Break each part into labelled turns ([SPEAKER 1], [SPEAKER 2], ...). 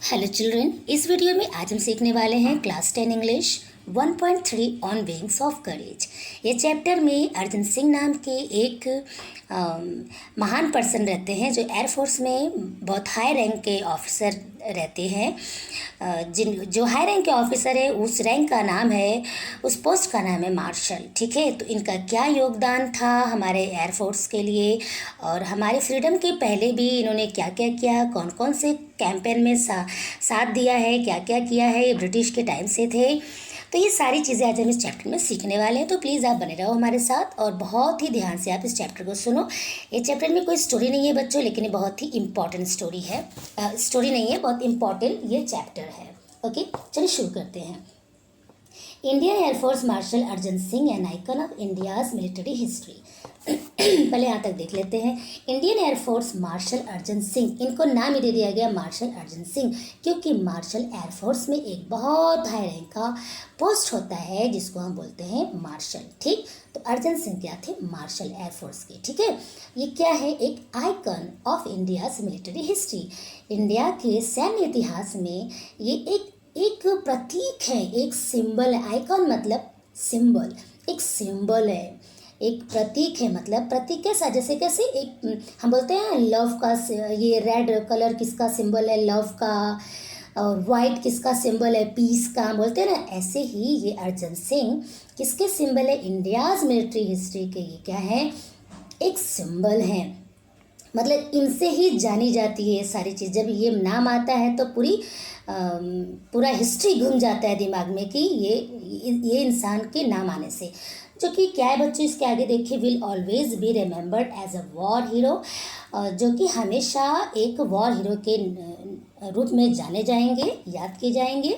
[SPEAKER 1] Hello children, इस video में आज हम सीखने वाले हैं class 10 English 1.3 on wings of courage. ये चैप्टर में अर्जन सिंह नाम के एक महान पर्सन रहते हैं जो एयरफोर्स में बहुत हाई रैंक के ऑफिसर रहते हैं। जो हाई रैंक के ऑफिसर है उस रैंक का नाम है, उस पोस्ट का नाम है मार्शल। ठीक है, तो इनका क्या योगदान था हमारे एयरफोर्स के लिए और हमारे फ्रीडम के पहले भी इन्होंने क्या क्या किया, कौन कौन से कैंपेन में साथ दिया है, क्या क्या किया है, ये ब्रिटिश के टाइम से थे। तो ये सारी चीज़ें आज हम इस चैप्टर में सीखने वाले हैं, तो प्लीज़ आप बने रहो हमारे साथ और बहुत ही ध्यान से आप इस चैप्टर को सुनो। ये चैप्टर में कोई स्टोरी नहीं है बच्चों, लेकिन ये बहुत ही इम्पॉर्टेंट स्टोरी है। स्टोरी नहीं है, बहुत इम्पॉर्टेंट ये चैप्टर है। ओके, चलिए शुरू करते हैं। Indian air force marshal Arjan Singh an icon of India's military history. पहले यहाँ तक देख लेते हैं। Indian air force marshal Arjan Singh, इनको नाम ही दे दिया गया मार्शल अर्जन सिंह क्योंकि मार्शल एयरफोर्स में एक बहुत हाई रैंक का पोस्ट होता है जिसको हम बोलते हैं मार्शल। ठीक, तो अर्जन सिंह क्या थे? मार्शल एयरफोर्स के। ठीक है, ये क्या है? एक icon of India's military history. India के सैन्य इतिहास में ये एक प्रतीक है, एक सिंबल है। आइकन मतलब सिंबल, एक सिंबल है, एक प्रतीक है। मतलब प्रतीक कैसा? जैसे कैसे एक हम बोलते हैं लव का, ये रेड कलर किसका सिंबल है? लव का। और वाइट किसका सिंबल है? पीस का। हम बोलते हैं ना, ऐसे ही ये अर्जन सिंह किसके सिंबल है? इंडियाज मिलिट्री हिस्ट्री के ये क्या है? एक सिंबल है। मतलब इनसे ही जानी जाती है ये सारी चीज़। जब ये नाम आता है तो पूरा हिस्ट्री घूम जाता है दिमाग में कि ये इंसान के नाम आने से। जो कि क्या है बच्चों, इसके आगे देखिए, will always be remembered as a war hero, जो कि हमेशा एक वॉर हीरो के रूप में जाने जाएंगे, याद किए जाएंगे।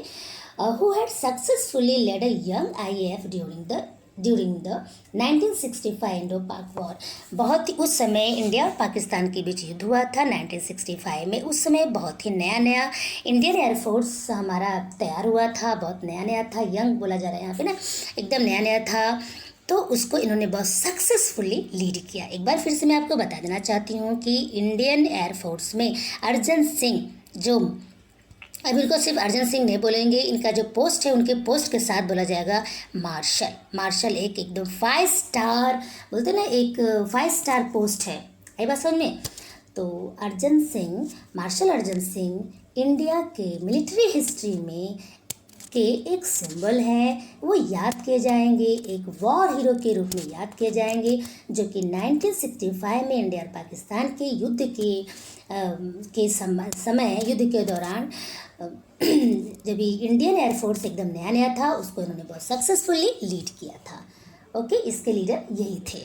[SPEAKER 1] Who had successfully led a young IAF during the 1965 Indo Pak war. बहुत ही उस समय इंडिया और पाकिस्तान के बीच युद्ध हुआ था 1965 में। उस समय बहुत ही नया नया इंडियन एयरफोर्स हमारा तैयार हुआ था, बहुत नया नया था। यंग बोला जा रहा है यहाँ पे ना, एकदम नया नया था। तो उसको इन्होंने बहुत सक्सेसफुली लीड किया। एक बार फिर से मैं आपको बता देना चाहती हूँ कि इंडियन एयरफोर्स में अर्जन सिंह, जो अब इनको सिर्फ अर्जन सिंह नहीं बोलेंगे, इनका जो पोस्ट है उनके पोस्ट के साथ बोला जाएगा मार्शल। मार्शल एक एकदम 5 स्टार बोलते ना, एक 5 स्टार पोस्ट है। आई बात समझ में? तो अर्जन सिंह, मार्शल अर्जन सिंह इंडिया के मिलिट्री हिस्ट्री में के एक सिंबल है। वो याद किए जाएंगे, एक वॉर हीरो के रूप में याद किए जाएंगे, जो कि 1965 में इंडिया और पाकिस्तान के युद्ध के समय युद्ध के दौरान जब इंडियन एयरफोर्स एकदम नया नया था, उसको इन्होंने बहुत सक्सेसफुली लीड किया था। ओके, इसके लीडर यही थे।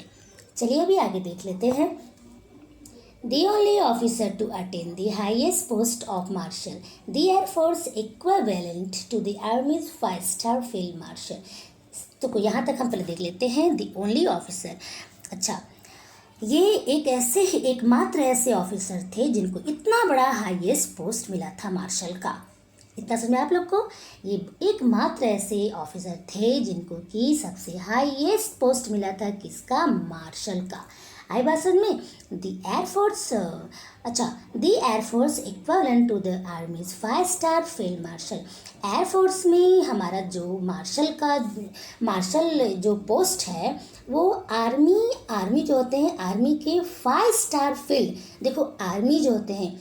[SPEAKER 1] चलिए अभी आगे देख लेते हैं। The only officer to attain the highest post of marshal, the Air Force equivalent to the Army's 5-star Field Marshal। तो यहाँ तक हम पहले देख लेते हैं the only officer। अच्छा, ये एकमात्र ऐसे ऑफिसर थे जिनको इतना बड़ा हाईएस्ट पोस्ट मिला था मार्शल का। इतना समझ में आप लोग को? ये एकमात्र ऐसे ऑफिसर थे जिनको कि सबसे हाईएस्ट पोस्ट मिला था, किसका? मार्शल का। आई बात समझ में? द एयरफोर्स, अच्छा, the air force equivalent to the army's 5 star field marshal. Air force में हमारा जो मार्शल जो पोस्ट है वो आर्मी जो होते हैं, आर्मी के 5 स्टार फील्ड। देखो, आर्मी जो होते हैं,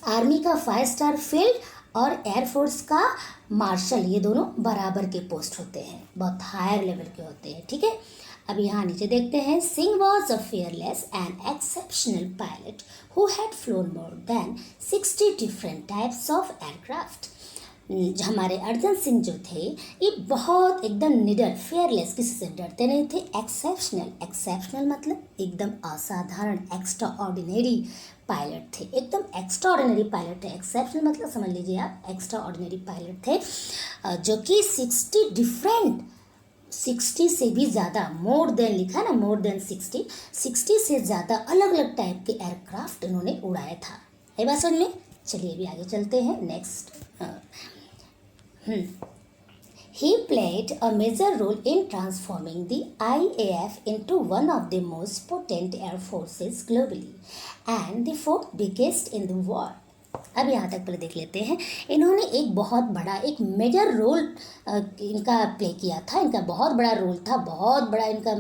[SPEAKER 1] आर्मी का 5 स्टार फील्ड और एयरफोर्स का मार्शल, ये दोनों बराबर के पोस्ट होते हैं, बहुत हायर लेवल के होते हैं। ठीक है, अब यहाँ नीचे देखते हैं। Singh was a fearless and exceptional pilot who had flown more than 60 different types of aircraft। हमारे अर्जन सिंह जो थे ये बहुत एकदम निडर, फेयरलेस, किसी से डरते नहीं थे। एक्सेप्शनल मतलब एकदम असाधारण, एक्स्ट्रा ऑर्डिनरी पायलट थे, एकदम एक्स्ट्रा ऑर्डिनरी पायलट थे। एक्सेप्शनल मतलब समझ लीजिए आप, एक्स्ट्रा ऑर्डिनरी पायलट थे, जो कि 60 से भी ज़्यादा, मोर देन लिखा ना, मोर देन 60 से ज़्यादा अलग अलग टाइप के एयरक्राफ्ट इन्होंने उड़ाया था। है बात समझ में? चलिए अभी आगे चलते हैं। Next, He played a major role in transforming the IAF into one of the most potent air forces globally and the fourth biggest in the world. अब यहाँ तक पहले देख लेते हैं। इन्होंने एक बहुत बड़ा एक मेजर रोल इनका प्ले किया था, इनका बहुत बड़ा रोल था, बहुत बड़ा इनका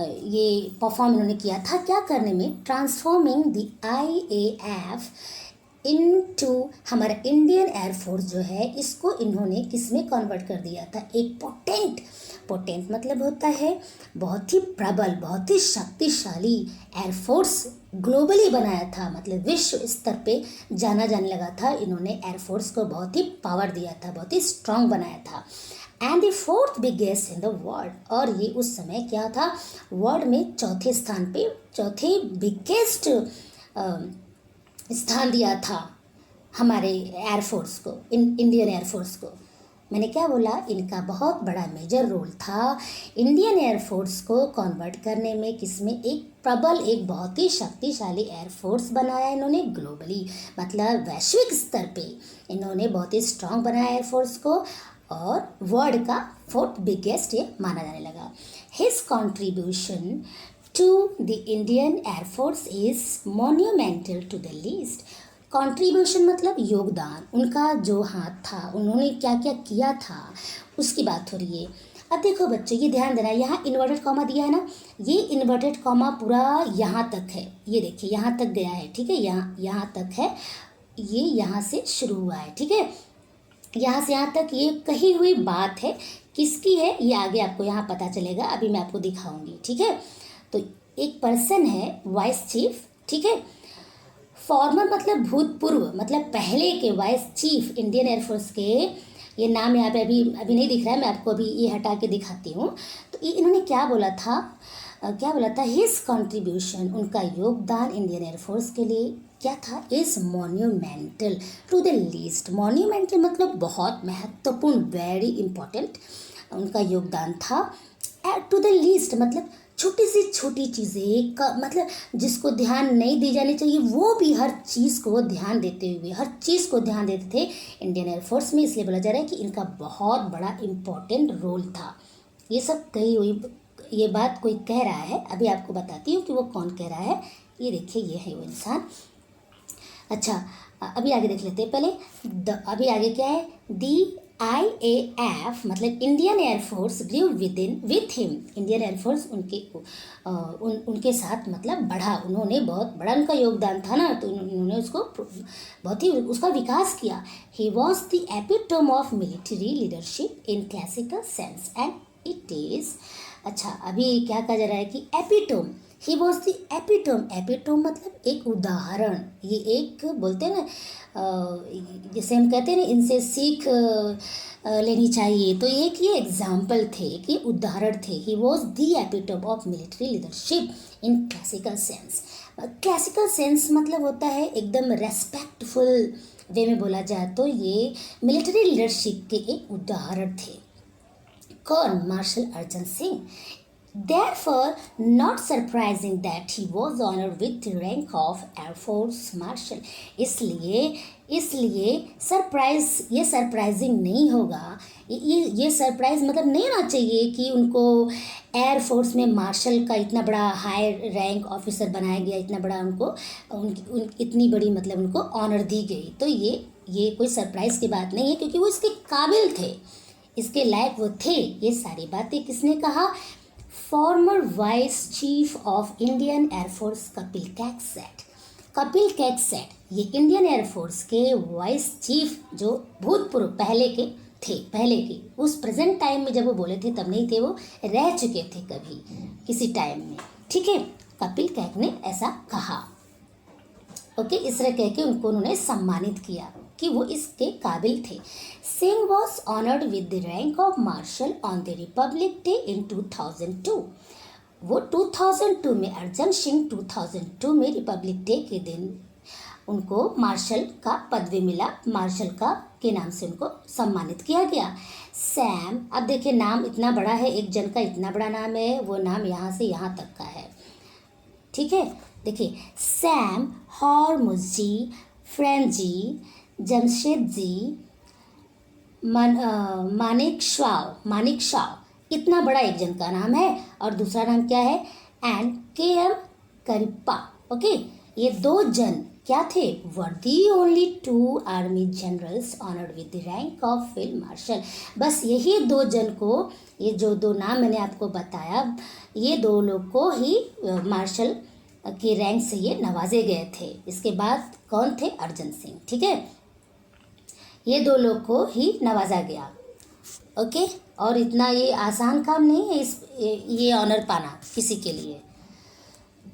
[SPEAKER 1] ये परफॉर्म इन्होंने किया था क्या करने में, ट्रांसफॉर्मिंग द IAF इनटू, हमारा इंडियन एयरफोर्स जो है इसको इन्होंने किस में कन्वर्ट कर दिया था, एक पोटेंट, पोटेंट मतलब होता है बहुत ही प्रबल, बहुत ही शक्तिशाली एयरफोर्स ग्लोबली बनाया था, मतलब विश्व स्तर पे जाना जाने लगा था। इन्होंने एयरफोर्स को बहुत ही पावर दिया था, बहुत ही स्ट्रांग बनाया था। And the fourth biggest in the world, और ये उस समय क्या था, वर्ल्ड में चौथे स्थान पे, चौथे बिगेस्ट स्थान दिया था हमारे एयरफोर्स को, इंडियन एयरफोर्स को। मैंने क्या बोला, इनका बहुत बड़ा मेजर रोल था इंडियन एयरफोर्स को कन्वर्ट करने में, किसमें, एक प्रबल, एक बहुत ही शक्तिशाली एयरफोर्स बनाया इन्होंने ग्लोबली, मतलब वैश्विक स्तर पे इन्होंने बहुत ही स्ट्रांग बनाया एयरफोर्स को, और वर्ल्ड का फोर्थ बिगेस्ट ये माना जाने लगा। His contribution to the Indian air force is monumental to the least. Contribution मतलब योगदान, उनका जो हाथ था, उन्होंने क्या क्या किया था उसकी बात हो रही है। अब देखो बच्चों, ये ध्यान देना, यहाँ इन्वर्टेड कॉमा दिया है ना, ये इन्वर्टेड कॉमा पूरा यहाँ तक है, ये देखिए यहाँ तक गया है, ठीक है, यहाँ तक है, ये यहाँ से शुरू हुआ है, ठीक है, यहाँ से यहाँ तक ये कही हुई बात है, किसकी है ये आगे आपको यहाँ पता चलेगा, अभी मैं आपको दिखाऊंगी, ठीक है। तो एक पर्सन है वाइस चीफ, ठीक है, फॉर्मर मतलब भूतपूर्व, मतलब पहले के वाइस चीफ इंडियन एयरफोर्स के, ये नाम यहाँ पे अभी नहीं दिख रहा है, मैं आपको अभी ये हटा के दिखाती हूँ। तो ये इन्होंने क्या बोला था, हिज कॉन्ट्रीब्यूशन, उनका योगदान इंडियन एयरफोर्स के लिए क्या था, is monumental to the least. Monumental मतलब बहुत महत्वपूर्ण, वेरी इंपॉर्टेंट उनका योगदान था। टू द लीस्ट मतलब छोटी से छोटी चीज़ें का, मतलब जिसको ध्यान नहीं दी जानी चाहिए वो भी हर चीज़ को ध्यान देते हुए, हर चीज़ को ध्यान देते थे इंडियन एयरफोर्स में, इसलिए बोला जा रहा है कि इनका बहुत बड़ा इम्पोर्टेंट रोल था। ये सब कही हुई, ये बात कोई कह रहा है, अभी आपको बताती हूँ कि वो कौन कह रहा है। ये देखिए, ये है वो इंसान। अच्छा, अभी आगे देख लेते हैं पहले। अभी आगे क्या है, दी IAF मतलब Indian air force grieve with him, Indian air force उनके साथ मतलब बढ़ा, उन्होंने बहुत बड़ा उनका योगदान था ना, तो उन्होंने उसको बहुत ही उसका विकास किया। ही was the epitome of military leadership in classical sense and it is. अच्छा, अभी क्या कहा जा रहा है कि epitome, he was the epitome, epitome मतलब एक उदाहरण, ये एक बोलते हैं ना, जैसे हम कहते हैं ना इनसे सीख लेनी चाहिए, तो एक ये एग्जाम्पल थे कि उदाहरण थे। ही was the epitome of military leadership in classical sense. Classical sense मतलब होता है एकदम रेस्पेक्टफुल वे में बोला जाए तो ये मिलिट्री लीडरशिप के एक उदाहरण थे। कौन, marshal Arjan Singh. Therefore, not surprising that he was honored with the rank of Air Force Marshal. इसलिए ये सरप्राइजिंग नहीं होगा, ये सरप्राइज मतलब नहीं होना चाहिए कि उनको एयरफोर्स में मार्शल का इतना बड़ा हाई रैंक ऑफिसर बनाया गया, इतना बड़ा उनको इतनी बड़ी मतलब उनको ऑनर दी गई। तो ये कोई सरप्राइज की बात नहीं है, क्योंकि वो इसके काबिल थे, इसके लायक वो थे। ये सारी बातें किसने कहा, former vice chief of Indian Air Force Kapil कैक्सेट। कपिल कैक्सेट ये इंडियन एयरफोर्स के वाइस चीफ जो भूतपूर्व पहले के उस प्रेजेंट टाइम में जब वो बोले थे तब नहीं थे, वो रह चुके थे कभी किसी टाइम में, ठीक है। कपिल कैक ने ऐसा कहा, ओके, इस तरह कह के उन्होंने सम्मानित किया कि वो इसके काबिल थे। Singh was honoured with the rank of marshal on the Republic Day in 2002। वो 2002 में, अर्जन सिंह 2002 में रिपब्लिक डे के दिन उनको मार्शल का पदवी मिला, मार्शल का के नाम से उनको सम्मानित किया गया। सैम, अब देखिए नाम इतना बड़ा है, एक जन का इतना बड़ा नाम है, वो नाम यहाँ से यहाँ तक का है, ठीक है। देखिए, सैम हॉर्मुज़जी, फ्रेंजी, जमशेद जी, मानिक शाह, इतना बड़ा एक जन का नाम है, और दूसरा नाम क्या है, एंड KM करिप्पा, ओके। ये दो जन क्या थे? Were the only 2 army generals honoured with the rank of field marshal. बस यही 2 जन को, ये जो 2 नाम मैंने आपको बताया, ये 2 लोग को ही मार्शल की रैंक से ये नवाजे गए थे। इसके बाद कौन थे? अर्जन सिंह। ठीक है, ये 2 लोग को ही नवाजा गया। ओके, और इतना ये आसान काम नहीं है ये ऑनर पाना किसी के लिए।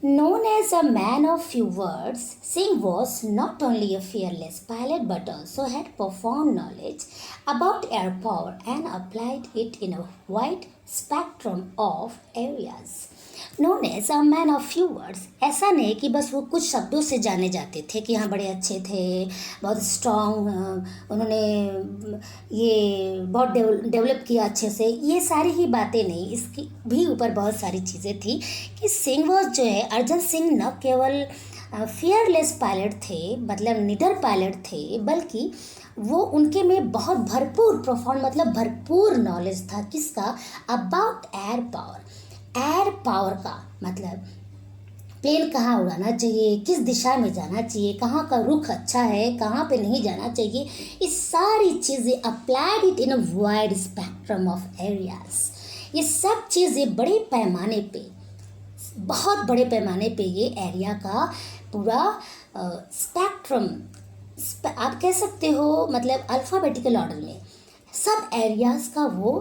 [SPEAKER 1] Known as a man of few words, Singh was not only a fearless pilot but also had profound knowledge about air power and applied it in a wide spectrum of areas. Known as a man of few words, ऐसा नहीं कि बस वो कुछ शब्दों से जाने जाते थे कि हाँ बड़े अच्छे थे, बहुत स्ट्रॉन्ग, उन्होंने ये बहुत डेवलप किया अच्छे से, ये सारी ही बातें नहीं, इसकी भी ऊपर बहुत सारी चीज़ें थी कि सिंह वॉज जो है, अर्जन सिंह न केवल फियरलेस पायलट थे, मतलब निडर पायलट थे, बल्कि वो उनके में बहुत भरपूर प्रोफाउंड मतलब भरपूर नॉलेज था। किसका? About air power. Air power का मतलब प्लेन कहाँ उड़ाना चाहिए, किस दिशा में जाना चाहिए, कहाँ का रुख अच्छा है, कहाँ पे नहीं जाना चाहिए, ये सारी चीज़ें applied it in a wide spectrum of areas. ये सब चीज़ें बड़े पैमाने पे, बहुत बड़े पैमाने पे ये एरिया का पूरा स्पेक्ट्रम, आप कह सकते हो, मतलब अल्फ़ाबेटिकल ऑर्डर में सब एरियाज़ का वो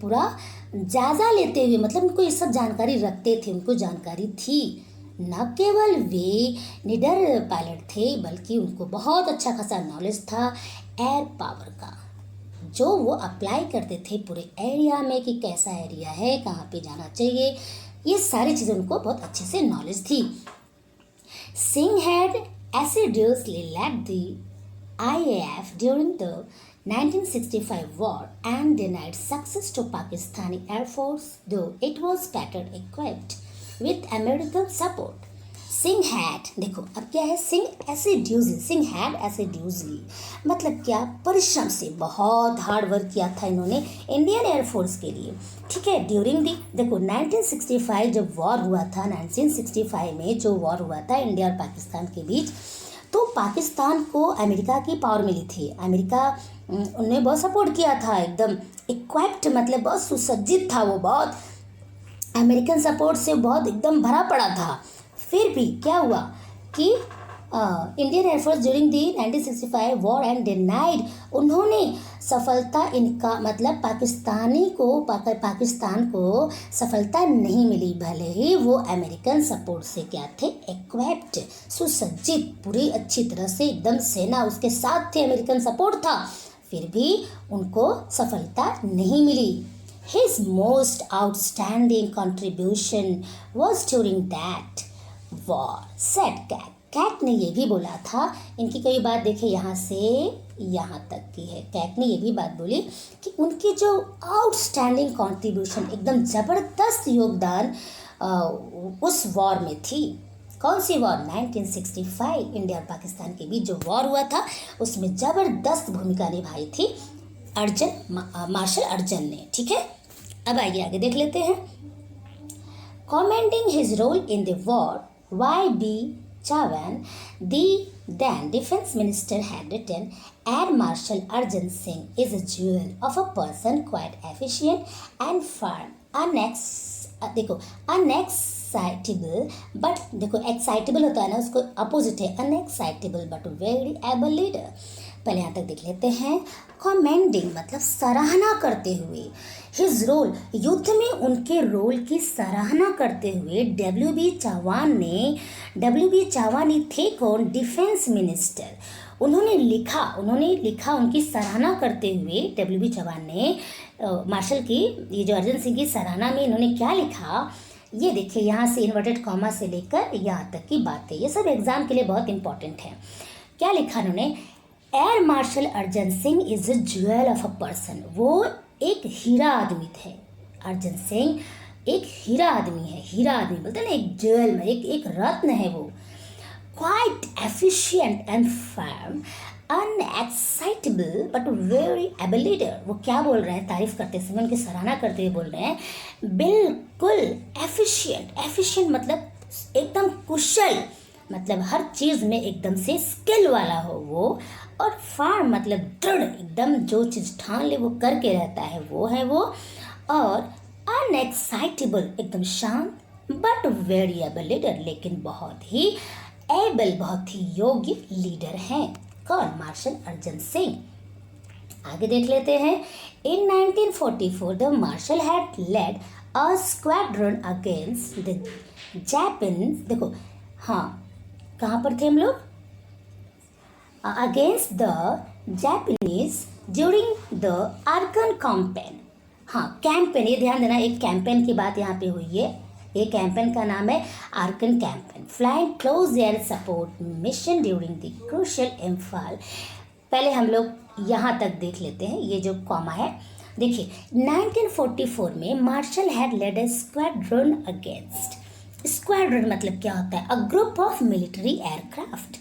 [SPEAKER 1] पूरा जायज़ा लेते हुए, मतलब उनको ये सब जानकारी रखते थे, उनको जानकारी थी। न केवल वे निडर पायलट थे, बल्कि उनको बहुत अच्छा खासा नॉलेज था एयर पावर का, जो वो अप्लाई करते थे पूरे एरिया में कि कैसा एरिया है, कहाँ पे जाना चाहिए, ये सारी चीज़ें उनको बहुत अच्छे से नॉलेज थी। Singh had assiduously led the IAF during the 1965 war and denied success to Pakistani Air Force, though it was better equipped with American support. Singh had, देखो अब क्या है, सिंह हैड एसिड्यूजली मतलब क्या? परिश्रम से बहुत हार्ड वर्क किया था इन्होंने इंडियन एयरफोर्स के लिए। ठीक है, ड्यूरिंग दी, देखो 1965 जब वॉर हुआ था, 1965 में जो वॉर हुआ था इंडिया और पाकिस्तान के बीच, तो पाकिस्तान को अमेरिका की पावर मिली थी। अमेरिका उन्हें बहुत सपोर्ट किया था, एकदम इक्विप्ड मतलब बहुत सुसज्जित था वो, बहुत अमेरिकन सपोर्ट से बहुत एकदम भरा पड़ा था। फिर भी क्या हुआ कि Indian air force during the 1965 war and denied, उन्होंने सफलता, इनका मतलब पाकिस्तान को सफलता नहीं मिली, भले ही वो अमेरिकन सपोर्ट से क्या थे, इक्विप्ड, सुसज्जित, पूरी अच्छी तरह से एकदम सेना उसके साथ थे, अमेरिकन सपोर्ट था, फिर भी उनको सफलता नहीं मिली। His most outstanding contribution was during that war, said Cat. Cat ने ये भी बोला था, इनकी कोई बात देखिए यहाँ से यहाँ तक की है, कैट ने ये भी बात बोली कि उनकी जो आउटस्टैंडिंग कंट्रीब्यूशन, एकदम ज़बरदस्त योगदान उस वॉर में थी। कौन सी वॉर? 1965 इंडिया और पाकिस्तान के बीच जो वॉर हुआ था, उसमें ज़बरदस्त भूमिका निभाई थी मार्शल अर्जन ने। ठीक है, अब आइए आगे देख लेते हैं। Commanding his role in the war, Y.B. Chavan, the then defense minister, had written, Air Marshal Arjan Singh is a jewel of a person, quite efficient and firm, unexcitable, but देखो एक्साइटेबल होता है ना, उसको opposite है अनएक्साइटेबल, but very able leader. पहले यहाँ तक देख लेते हैं। कमेंडिंग मतलब सराहना करते हुए, हिज रोल युद्ध में उनके रोल की सराहना करते हुए W.B. चावानी थे कौन? Defence minister. उन्होंने लिखा उनकी सराहना करते हुए W.B. चावान ने मार्शल की, ये जो अर्जन सिंह की सराहना में इन्होंने क्या लिखा, ये देखिए यहाँ से इन्वर्टेड कॉमा से लेकर यहाँ तक की बातें, ये सब एग्जाम के लिए बहुत इंपॉर्टेंट है। क्या लिखा उन्होंने? Air marshal Arjan Singh is a jewel of a person, वो एक हीरा आदमी थे। अर्जन सिंह एक हीरा आदमी है, हीरा आदमी बोलते हैं ना, एक ज्वेल में एक रत्न है वो। Quite efficient and firm, unexcitable but very able leader. वो क्या बोल रहे हैं, तारीफ करते समय, उनकी सराहना करते हुए बोल रहे हैं, बिल्कुल एफिशिएंट मतलब एकदम कुशल, मतलब हर चीज़ में एकदम से स्किल वाला हो वो, और फार्म मतलब दृढ़, एकदम जो चीज़ ठान ले वो करके रहता है वो है वो, और अनएक्साइटेबल एकदम शांत, बट वेरी एबल लीडर, लेकिन बहुत ही एबल, बहुत ही योग्य लीडर हैं। कौन? मार्शल अर्जन सिंह। आगे देख लेते हैं। In 1944 the marshal had led a squadron against the Japanese, देखो हाँ कहाँ पर थे हम लोग, against the Japanese during the Arakan campaign. हाँ कैंपेन, ये ध्यान देना, एक कैंपेन की बात यहाँ पे हुई है। ये कैंपेन का नाम है Arkan campaign, flying close air support mission during the crucial Imphal. पहले हम लोग यहाँ तक देख लेते हैं, ये जो कॉमा है देखिए। 1944 में marshal had led a squadron against, squadron मतलब क्या होता है? A group of military aircraft.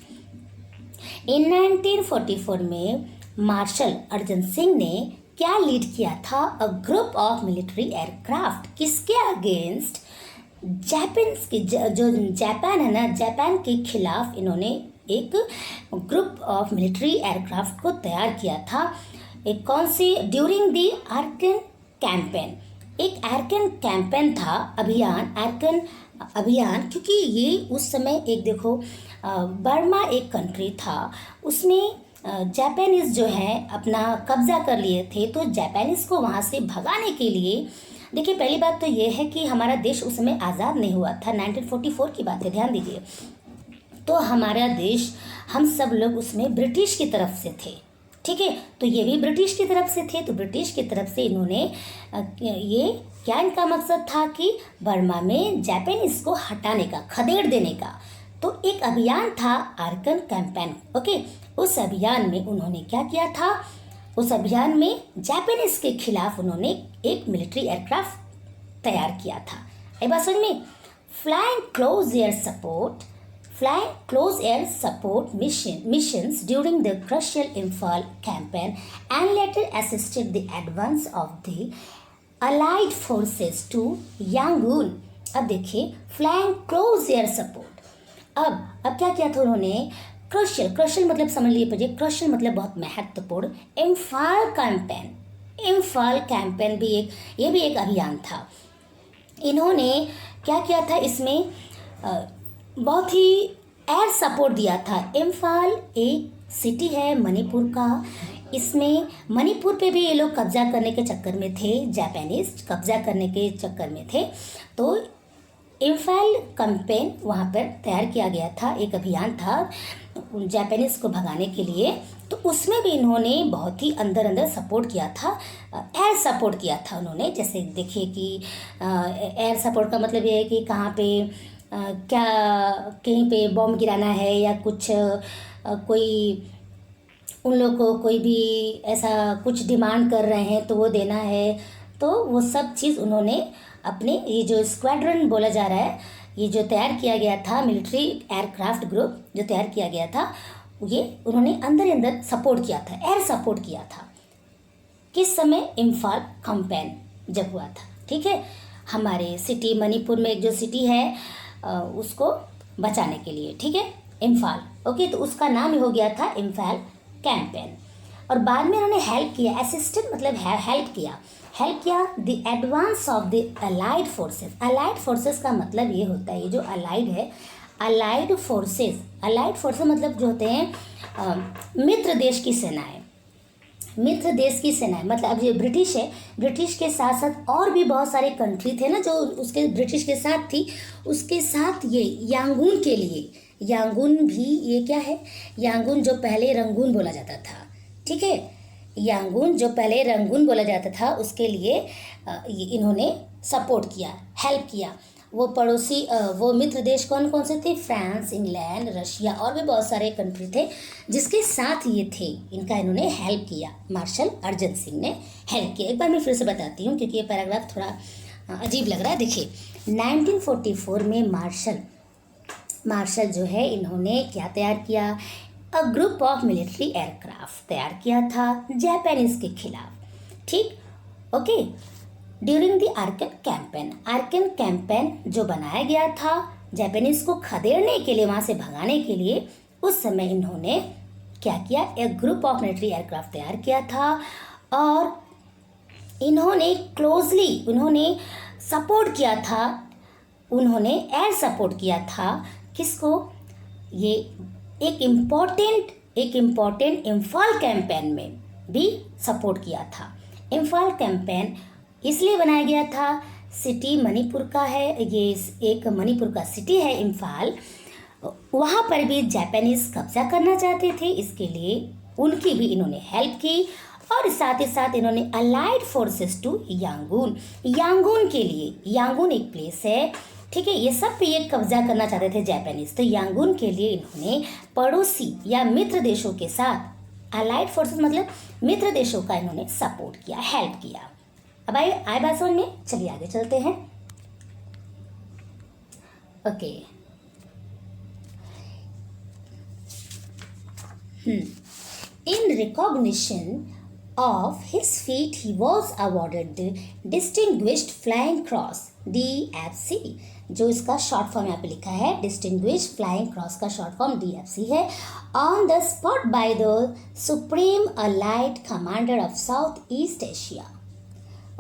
[SPEAKER 1] In 1944 में मार्शल अर्जन सिंह ने क्या लीड किया था? अ ग्रुप ऑफ मिलिट्री एयरक्राफ्ट। किसके अगेंस्ट? जापान के, जो जापान है ना, जापान के खिलाफ इन्होंने एक ग्रुप ऑफ मिलिट्री एयरक्राफ्ट को तैयार किया था। एक कौन सी? ड्यूरिंग दी आर्कन कैंपेन, एक आर्कन कैंपेन था, अभियान, आर्कन अभियान, क्योंकि ये उस समय एक देखो बर्मा एक कंट्री था, उसमें जापानीज जो है अपना कब्जा कर लिए थे, तो जापानीज को वहाँ से भगाने के लिए, देखिए पहली बात तो ये है कि हमारा देश उस समय आज़ाद नहीं हुआ था, 1944 की बात है, ध्यान दीजिए। तो हमारा देश, हम सब लोग उसमें ब्रिटिश की तरफ से थे, ठीक है, तो ये भी ब्रिटिश की तरफ से थे, तो ब्रिटिश की तरफ से इन्होंने ये क्या इनका मकसद था कि बर्मा में जापानीज को हटाने का, खदेड़ देने का। तो एक अभियान था आर्कन कैंपेन, ओके। उस अभियान में उन्होंने क्या किया था? उस अभियान में जापानीज के खिलाफ उन्होंने एक मिलिट्री एयरक्राफ्ट तैयार किया था। ये बात समझ में? Flying close air support, flying close air support missions during the crucial Imphal campaign and later assisted the advance of the Allied forces to Yangon। अब देखिए flying close air support, अब क्या किया था उन्होंने? क्रुशियल मतलब समझ लीजिए, क्रुशियल मतलब बहुत महत्वपूर्ण। इम्फाल कैंपेन भी एक, ये भी एक अभियान था। इन्होंने क्या किया था इसमें? बहुत ही एयर सपोर्ट दिया था। इम्फाल एक सिटी है मणिपुर का, इसमें मणिपुर पे भी ये लोग कब्जा करने के चक्कर में थे, जापानीज कब्जा करने के चक्कर में थे, तो इम्फाल कैंपेन वहाँ पर तैयार किया गया था, एक अभियान था जापानीज को भगाने के लिए। तो उसमें भी इन्होंने बहुत ही अंदर सपोर्ट किया था, एयर सपोर्ट किया था उन्होंने। जैसे देखिए कि एयर सपोर्ट का मतलब ये है कि कहाँ पे क्या कहीं पे बॉम्ब गिराना है या कुछ कोई उन लोग को कोई भी ऐसा कुछ डिमांड कर रहे हैं तो वो देना है, तो वो सब चीज़ उन्होंने अपने ये जो स्क्वाड्रन बोला जा रहा है, ये जो तैयार किया गया था मिलिट्री एयरक्राफ्ट ग्रुप जो तैयार किया गया था, ये उन्होंने अंदर सपोर्ट किया था, एयर सपोर्ट किया था। किस समय? इम्फाल कैंपेन जब हुआ था, ठीक है, हमारे सिटी मणिपुर में एक जो सिटी है उसको बचाने के लिए, ठीक है, इम्फाल, ओके। तो उसका नाम हो गया था इम्फाल कैंपेन। और बाद में उन्होंने हेल्प किया, असिस्टेंट मतलब हेल्प किया the advance of the allied forces. Allied forces का मतलब ये होता है, ये जो अलाइड है, अलाइड फोर्सेस मतलब जो होते हैं मित्र देश की सेनाएं, मित्र देश की सेनाएं मतलब अब ये ब्रिटिश है, ब्रिटिश के साथ साथ और भी बहुत सारे कंट्री थे ना जो उसके ब्रिटिश के साथ थी, उसके साथ ये यांगून के लिए, यांगून भी ये क्या है? यांगून जो पहले रंगून बोला जाता था, ठीक है, यांगून जो पहले रंगून बोला जाता था, उसके लिए इन्होंने सपोर्ट किया, हेल्प किया। वो पड़ोसी वो मित्र देश कौन कौन से थे? फ्रांस, इंग्लैंड, रशिया और भी बहुत सारे कंट्री थे जिसके साथ ये थे, इनका इन्होंने हेल्प किया, मार्शल अर्जन सिंह ने हेल्प किया। एक बार मैं फिर से बताती हूँ क्योंकि ये पैराग्राफ थोड़ा अजीब लग रहा है। देखिए 1944 में मार्शल जो है इन्होंने क्या तैयार किया? अ ग्रुप ऑफ मिलिट्री एयरक्राफ्ट तैयार किया था जापानीज के खिलाफ, ठीक, okay. During the Arakan campaign जो बनाया गया था जापानीज को खदेड़ने के लिए, वहाँ से भगाने के लिए उस समय इन्होंने क्या किया, एक ग्रुप ऑफ मिलिट्री एयरक्राफ्ट तैयार किया था और उन्होंने सपोर्ट किया था, उन्होंने एयर सपोर्ट किया था किसको, ये एक इम्पॉर्टेंट इम्फाल कैंपेन में भी सपोर्ट किया था। इम्फाल कैंपेन इसलिए बनाया गया था, सिटी मणिपुर का है, ये एक मणिपुर का सिटी है इम्फाल, वहाँ पर भी जापानीज कब्जा करना चाहते थे, इसके लिए उनकी भी इन्होंने हेल्प की और साथ ही साथ इन्होंने अलाइड फोर्सेस टू यांगून के लिए, यांगून एक प्लेस है, ठीक है, ये सब पे ये कब्जा करना चाहते थे जापानीज, तो यांगून के लिए इन्होंने पड़ोसी या मित्र देशों के साथ, अलाइड फोर्सेस मतलब मित्र देशों का इन्होंने सपोर्ट किया, हेल्प किया। अब आए बात समझ में, चलिए आगे चलते हैं। Okay, in recognition of his feat, he was awarded the Distinguished Flying Cross DFC, जो इसका शॉर्ट फॉर्म यहाँ पे लिखा है, डिस्टिंग्विश्ड फ्लाइंग क्रॉस का शॉर्ट फॉर्म DFC है, on the spot by the supreme allied commander of south east Asia.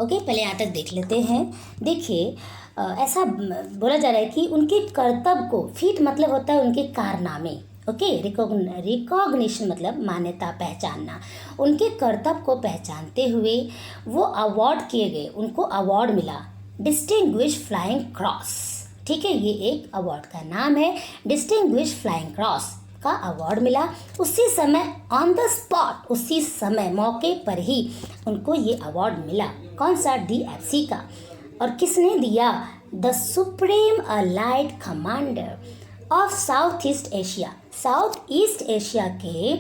[SPEAKER 1] Okay, पहले यहाँ तक देख लेते हैं। देखिए, ऐसा बोला जा रहा है कि उनके कर्तव्य को, फीट मतलब होता है उनके कारनामे, ओके, रिकॉग्निशन मतलब मान्यता, पहचानना, उनके कर्तव्य को पहचानते हुए वो अवार्ड किए गए, उनको अवार्ड मिला डिस्टिंग्विश्ड फ्लाइंग क्रॉस, ठीक है, ये एक अवार्ड का नाम है, डिस्टिंग्विश्ड फ्लाइंग क्रॉस का अवार्ड मिला। उसी समय ऑन द स्पॉट, उसी समय मौके पर ही उनको ये अवार्ड मिला, कौन सा, DFC का, और किसने दिया, the supreme allied commander of south east Asia, south east Asia के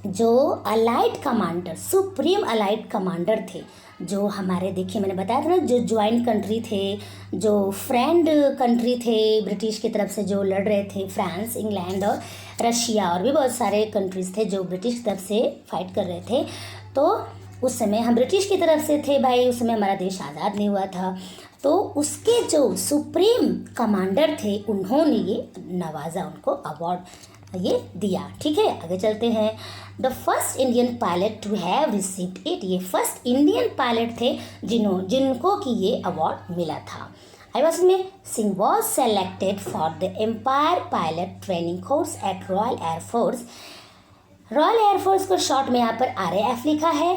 [SPEAKER 1] जो allied commander, supreme allied commander थे, जो हमारे, देखिए मैंने बताया था ना, जो ज्वाइंट कंट्री थे, जो फ्रेंड कंट्री थे ब्रिटिश की तरफ से जो लड़ रहे थे, फ्रांस, इंग्लैंड और रशिया और भी बहुत सारे कंट्रीज थे जो ब्रिटिश की तरफ से फाइट कर रहे थे। तो उस समय हम ब्रिटिश की तरफ से थे भाई, उस समय हमारा देश आज़ाद नहीं हुआ था, तो उसके जो सुप्रीम कमांडर थे उन्होंने ये नवाजा, उनको अवार्ड ये दिया, ठीक है। आगे चलते हैं। The first Indian pilot to have received it, ये फर्स्ट इंडियन पायलट थे जिनको कि ये अवार्ड मिला था। आई वॉज में Singh was selected for the Empire pilot training course at Royal air force. Royal air force को शॉर्ट में यहाँ पर RAF लिखा है,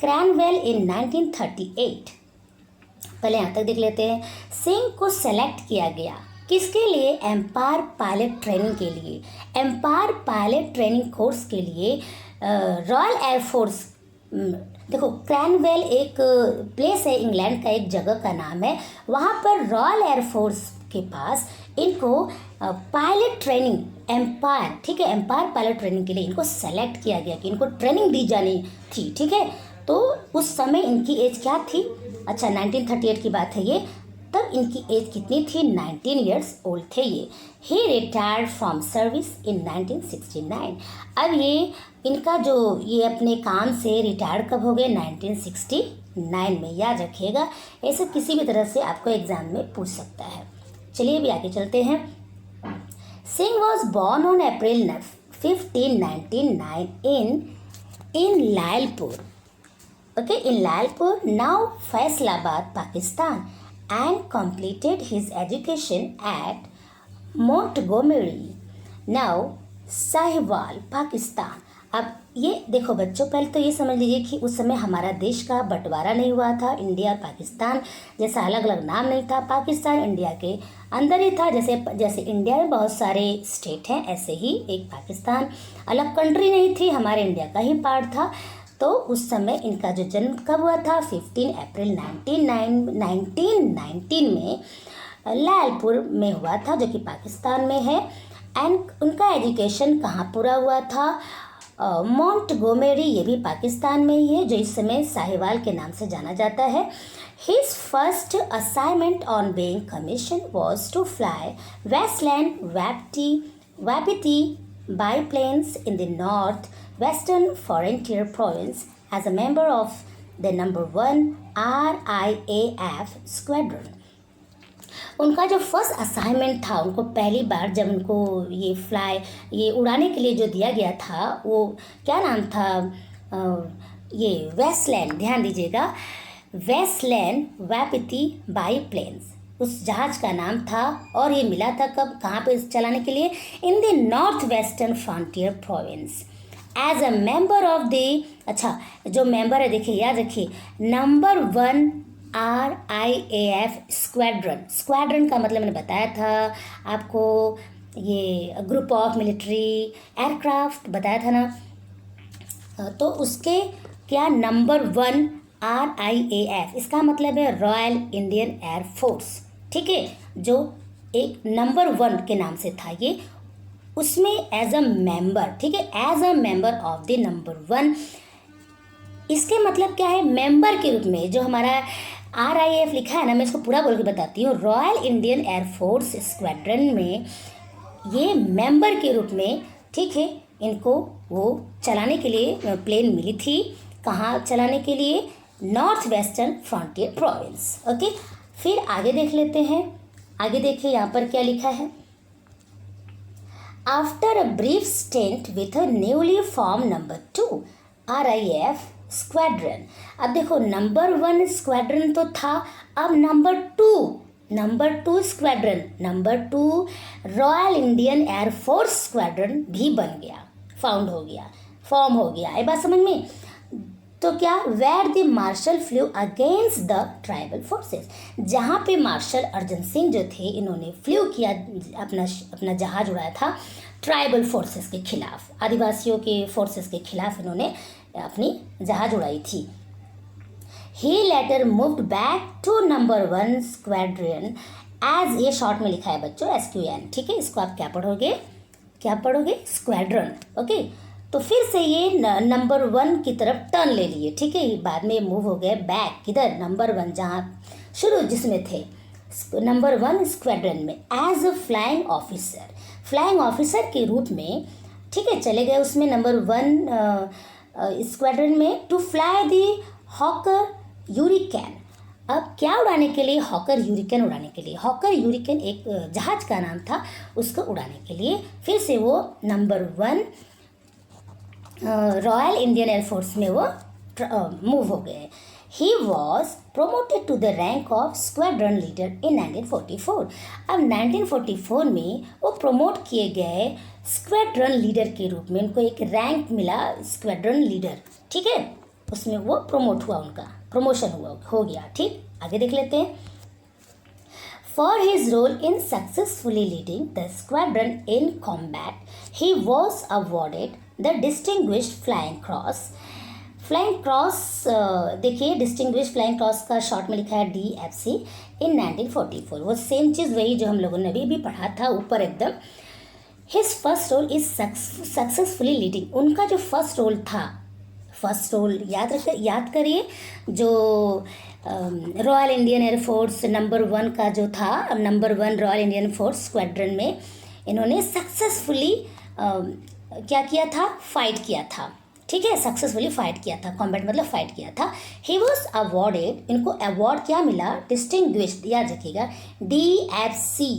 [SPEAKER 1] क्रैनवेल इन 1938। पहले यहाँ तक देख लेते हैं। सिंह को सेलेक्ट किया गया किसके लिए, एम्पायर पायलट ट्रेनिंग के लिए, एम्पायर पायलट ट्रेनिंग कोर्स के लिए रॉयल एयरफोर्स। देखो, क्रैनवेल एक प्लेस है, इंग्लैंड का एक जगह का नाम है, वहाँ पर रॉयल एयरफोर्स के पास इनको पायलट ट्रेनिंग, एम्पायर, ठीक है, एम्पायर पायलट ट्रेनिंग के लिए इनको सेलेक्ट किया गया कि इनको ट्रेनिंग दी जानी थी, ठीक है। तो उस समय इनकी एज क्या थी, अच्छा 1938 की बात है ये, तब इनकी एज कितनी थी, 19 ईयर्स ओल्ड थे ये। ही रिटायर्ड फ्रॉम सर्विस इन 1969। अब ये इनका जो ये अपने काम से रिटायर कब हो गए, 1969 में, याद रखिएगा, ऐसे किसी भी तरह से आपको एग्जाम में पूछ सकता है। चलिए अभी आगे चलते हैं। Singh was born on April 15, 1909 in Lyallpur, okay, in Lalpur, now Faisalabad, Pakistan, and completed his education at Montgomery, now Sahiwal, Pakistan। अब ये देखो बच्चों, पहले तो ये समझ लीजिए कि उस समय हमारा देश का बंटवारा नहीं हुआ था, इंडिया और पाकिस्तान जैसा अलग अलग नाम नहीं था, पाकिस्तान इंडिया के अंदर ही था। जैसे इंडिया में बहुत सारे स्टेट हैं, ऐसे ही एक पाकिस्तान अलग कंट्री नहीं थी, हमारे इंडिया का ही पार्ट था। तो उस समय इनका जो जन्म कब हुआ था, 15 अप्रैल 1919 में लालपुर में हुआ था, जो कि पाकिस्तान में है। एंड उनका एजुकेशन कहाँ पूरा हुआ था, मोंटगोमेरी, ये भी पाकिस्तान में ही है, जो इस समय साहिवाल के नाम से जाना जाता है। His first assignment on being commission was to fly Westland Wapiti biplanes in the north western frontier province as a member of the number 1 RIAF squadron। उनका जो फर्स्ट असाइनमेंट था, उनको पहली बार जब उनको ये उड़ाने के लिए जो दिया गया था, वो क्या नाम था, ये वेस्टलैंड, ध्यान दीजिएगा, वेस्टलैंड वैपिटी बाई प्लेन्स उस जहाज का नाम था। और ये मिला था कब, कहाँ पे चलाने के लिए, in the North Western Frontier Province as a member of the, अच्छा जो मेंबर है देखिए याद रखिए, नंबर 1 RIAF स्क्वाड्रन का मतलब मैंने बताया था आपको, ये ग्रुप ऑफ मिलिट्री एयरक्राफ्ट बताया था ना। तो उसके क्या नंबर 1 RIAF, इसका मतलब है रॉयल इंडियन एयर फोर्स, ठीक है, जो एक नंबर 1 के नाम से था ये, उसमें एज अ मेंबर, ठीक है, as a member of the number 1। इसके मतलब क्या है, मेंबर के रूप में। जो हमारा RIAF लिखा है ना, मैं इसको पूरा बोल के बताती हूँ, रॉयल इंडियन एयरफोर्स स्क्वाड्रन में ये मेंबर के रूप में, ठीक है, इनको वो चलाने के लिए प्लेन मिली थी। कहाँ चलाने के लिए, north Western Frontier province. Okay, फिर आगे देख लेते हैं। आगे देखिए यहाँ पर क्या लिखा है, after a brief stent with a newly form number 2 RIAF squadron. अब देखो नंबर 1 स्क्वाड्रन तो था, अब number two squadron, number 2 Royal Indian air force squadron भी बन गया, फॉर्म हो गया। है बात समझ में। तो क्या, where the marshal flew against the tribal forces, जहाँ पे मार्शल अर्जन सिंह जो थे, इन्होंने फ्लू किया, अपना जहाज उड़ाया था ट्राइबल फोर्सेस के खिलाफ, आदिवासियों के फोर्सेस के खिलाफ इन्होंने अपनी जहाज उड़ाई थी। He later moved back to number 1 squadron as, ये शॉर्ट में लिखा है बच्चों SQN, ठीक है, इसको आप क्या पढ़ोगे स्क्वाड्रन। ओके, तो फिर से ये नंबर 1 की तरफ टर्न ले लिए, ठीक है, बाद में मूव हो गए बैक, किधर, नंबर 1 जहाँ शुरू जिसमें थे, नंबर 1 स्क्वाड्रन में एज अ फ्लाइंग ऑफिसर के रूप में, ठीक है, चले गए उसमें नंबर 1 स्क्वाड्रन में, टू फ्लाई द हॉकर यूरिकैन। अब क्या उड़ाने के लिए, हॉकर यूरिकैन उड़ाने के लिए। हॉकर यूरिकैन एक जहाज का नाम था, उसको उड़ाने के लिए फिर से वो नंबर 1 रॉयल इंडियन एयरफोर्स में वो मूव हो गए। He was promoted to the rank of squadron leader in 1944। अब 1944 में वो प्रोमोट किए गए स्क्वाड्रन लीडर के रूप में, उनको एक रैंक मिला स्क्वाड्रन लीडर, ठीक है, उसमें वो उनका प्रमोशन हो गया। ठीक, आगे देख लेते हैं। For his role in successfully leading the squadron in combat, he was awarded the Distinguished Flying Cross. Flying cross देखिए, डिस्टिंग्विश फ्लाइंग क्रॉस का शॉर्ट में लिखा है DFC इन 1944। वो सेम चीज़ वही जो हम लोगों ने अभी पढ़ा था ऊपर एकदम। His first role is successfully leading. उनका जो फर्स्ट रोल याद करिए, जो रॉयल इंडियन एयरफोर्स नंबर 1 का जो था, number 1 royal Indian force squadron में इन्होंने सक्सेसफुली क्या किया था, फाइट किया था, ठीक है, सक्सेसफुली फाइट किया था, कॉम्बैट मतलब फाइट किया था। ही वॉज अवॉर्डेड, इनको अवार्ड क्या मिला, डिस्टिंग्विश्ड, याद रखिएगा, DFC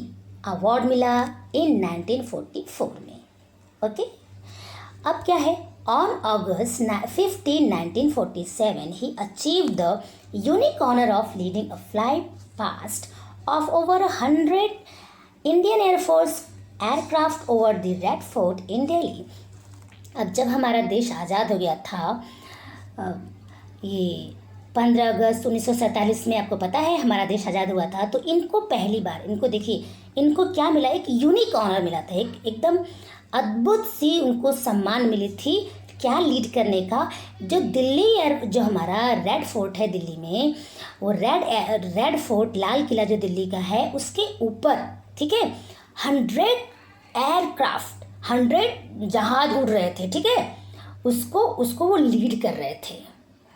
[SPEAKER 1] अवार्ड मिला इन 1944 में। ओके, अब क्या है, on August 15, 1947 he achieved the unique honor of leading a flight past of over 100 Indian Air Force aircraft over the Red Fort in Delhi। अब जब हमारा देश आज़ाद हो गया था, ये 15 अगस्त 1947 में, आपको पता है हमारा देश आज़ाद हुआ था, तो इनको पहली बार, इनको देखिए, इनको क्या मिला, एक यूनिक ऑनर मिला था, एक एकदम अद्भुत सी उनको सम्मान मिली थी, क्या, लीड करने का। जो जो हमारा रेड फोर्ट है दिल्ली में, वो रेड फोर्ट, लाल किला जो दिल्ली का है, उसके ऊपर, ठीक है, 100 जहाज उड़ रहे थे, ठीक है, उसको वो लीड कर रहे थे।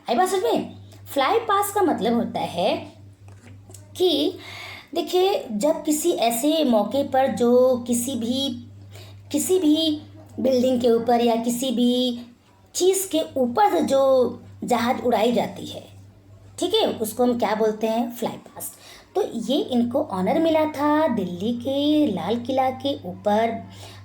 [SPEAKER 1] आई बात समझ में। फ्लाई पास का मतलब होता है कि देखिए, जब किसी ऐसे मौके पर जो किसी भी बिल्डिंग के ऊपर या किसी भी चीज़ के ऊपर जो जहाज उड़ाई जाती है, ठीक है, उसको हम क्या बोलते हैं, फ्लाई पास्ट। तो ये इनको ऑनर मिला था दिल्ली के लाल किला के ऊपर